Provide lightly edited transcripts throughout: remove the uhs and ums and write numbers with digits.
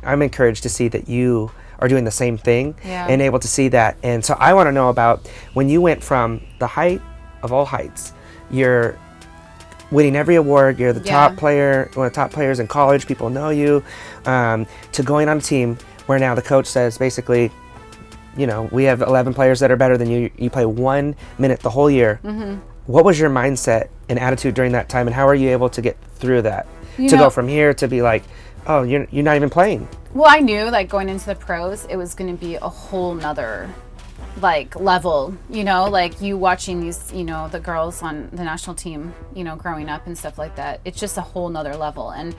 I'm encouraged to see that you are doing the same thing Yeah. and able to see that. And so I want to know about when you went from the height of all heights, you're winning every award, you're the top player, one of the top players in college, people know you, to going on a team where now the coach says basically, you know, we have 11 players that are better than you. You play 1 minute the whole year. What was your mindset and attitude during that time, and how are you able to get through that? Go from here to be like, oh, you're not even playing. Well, I knew like going into the pros, it was going to be a whole nother like level, you know, like you watching these, you know, the girls on the national team, you know, growing up and stuff like that. It's just a whole nother level. And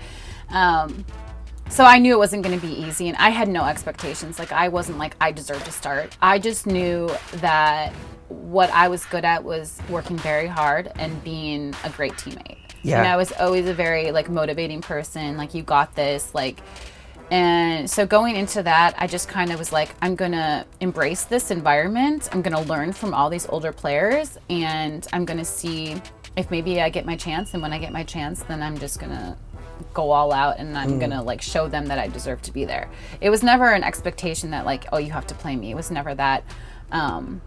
so I knew it wasn't going to be easy, and I had no expectations. Like I wasn't like I deserved to start. I just knew that what I was good at was working very hard and being a great teammate. Yeah. And I was always a very like motivating person, like you got this, like. And so going into that, I just kind of was like, I'm going to embrace this environment. I'm going to learn from all these older players, and I'm going to see if maybe I get my chance. And when I get my chance, then I'm just going to go all out, and I'm going to like show them that I deserve to be there. It was never an expectation that like, oh, you have to play me. It was never that,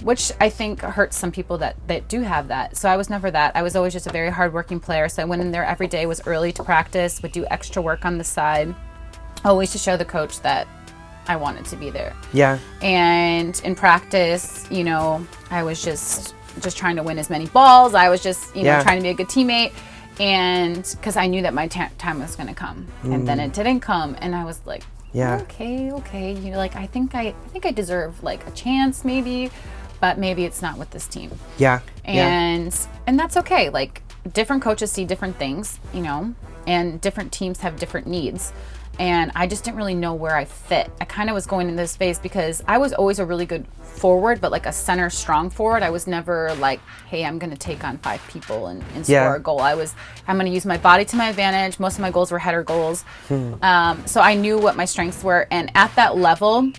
which I think hurts some people that do have that. So I was never that. I was always just a very hardworking player. So I went in there every day, was early to practice, would do extra work on the side. Always to show the coach that I wanted to be there. Yeah. And in practice, you know, I was just trying to win as many balls. I was just, you know, trying to be a good teammate. And because I knew that my time was going to come. And then it didn't come. And I was like, okay. You know, like, I think I deserve like a chance maybe, but maybe it's not with this team. Yeah. And that's okay. Like different coaches see different things, you know, and different teams have different needs. And I just didn't really know where I fit. I kind of was going in this phase because I was always a really good forward, but like a center strong forward. I was never like, hey, I'm going to take on 5 people and score a goal. I'm going to use my body to my advantage. Most of my goals were header goals. So I knew what my strengths were. And at that level,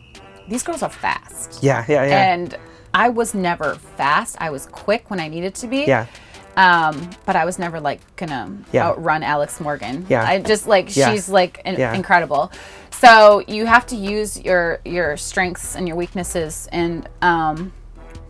these girls are fast. Yeah. And I was never fast. I was quick when I needed to be. Yeah. But I was never like gonna outrun Alex Morgan. Yeah. I just like she's like incredible. So you have to use your strengths and your weaknesses. And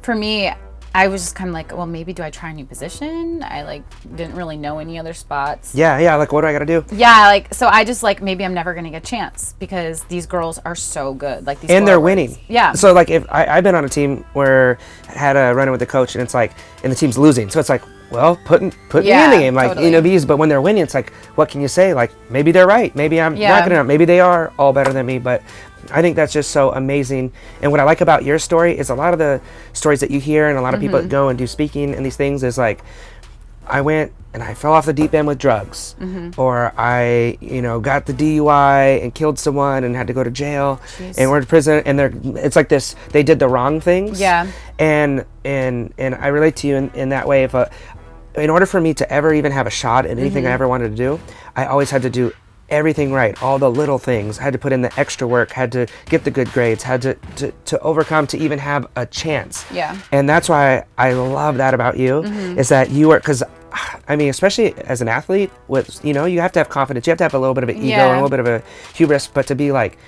for me, I was just kind of like, well, maybe do I try a new position? I like didn't really know any other spots. Yeah. Like, what do I got to do? Yeah, like so I just like maybe I'm never gonna get a chance because these girls are so good. Like these and they're winning. Yeah. So like if I've been on a team where I had a run-in with the coach, and it's like, and the team's losing, so it's like, well, put me in the game, like totally. you know. But when they're winning, it's like, what can you say? Like maybe they're right, maybe I'm not gonna, maybe they are all better than me. But I think that's just so amazing. And what I like about your story is a lot of the stories that you hear, and a lot of people that go and do speaking and these things is like, I went and I fell off the deep end with drugs, or I, you know, got the DUI and killed someone and had to go to jail and went to prison. And it's like this, they did the wrong things. Yeah. And I relate to you in that way. If in order for me to ever even have a shot at anything I ever wanted to do, I always had to do everything right, all the little things. I had to put in the extra work, had to get the good grades, had to overcome to even have a chance. Yeah. And that's why I love that about you, is that you are, because I mean, especially as an athlete, with, you know, you have to have confidence, you have to have a little bit of an ego and a little bit of a hubris, but to be like,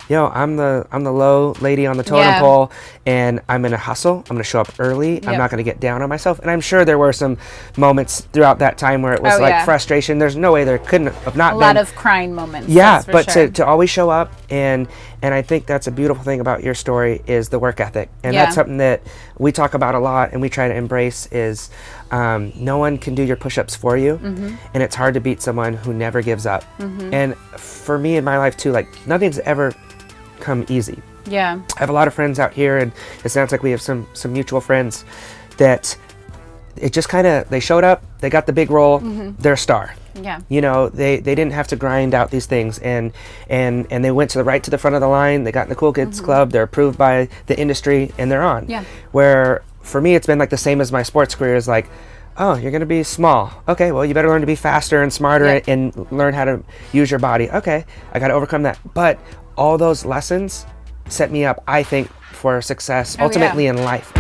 yo, I'm the low lady on the totem pole, and I'm gonna hustle. I'm gonna show up early. I'm not gonna get down on myself. And I'm sure there were some moments throughout that time where it was frustration. There's no way there couldn't have not been. A lot of crying moments. Yeah, but sure. to always show up, and I think that's a beautiful thing about your story is the work ethic, and that's something that we talk about a lot, and we try to embrace. Is no one can do your push-ups for you, and it's hard to beat someone who never gives up. And for me in my life too, like nothing's ever come easy. Yeah. I have a lot of friends out here, and it sounds like we have some mutual friends that it just kind of, they showed up, they got the big role, they're a star. Yeah. You know, they didn't have to grind out these things, and they went to the front of the line, they got in the cool kids club, they're approved by the industry, and they're on. Yeah. Where for me it's been like the same as my sports career, is like, oh, you're going to be small. Okay, well, you better learn to be faster and smarter and learn how to use your body. Okay, I got to overcome that. But all those lessons set me up, I think, for success ultimately in life.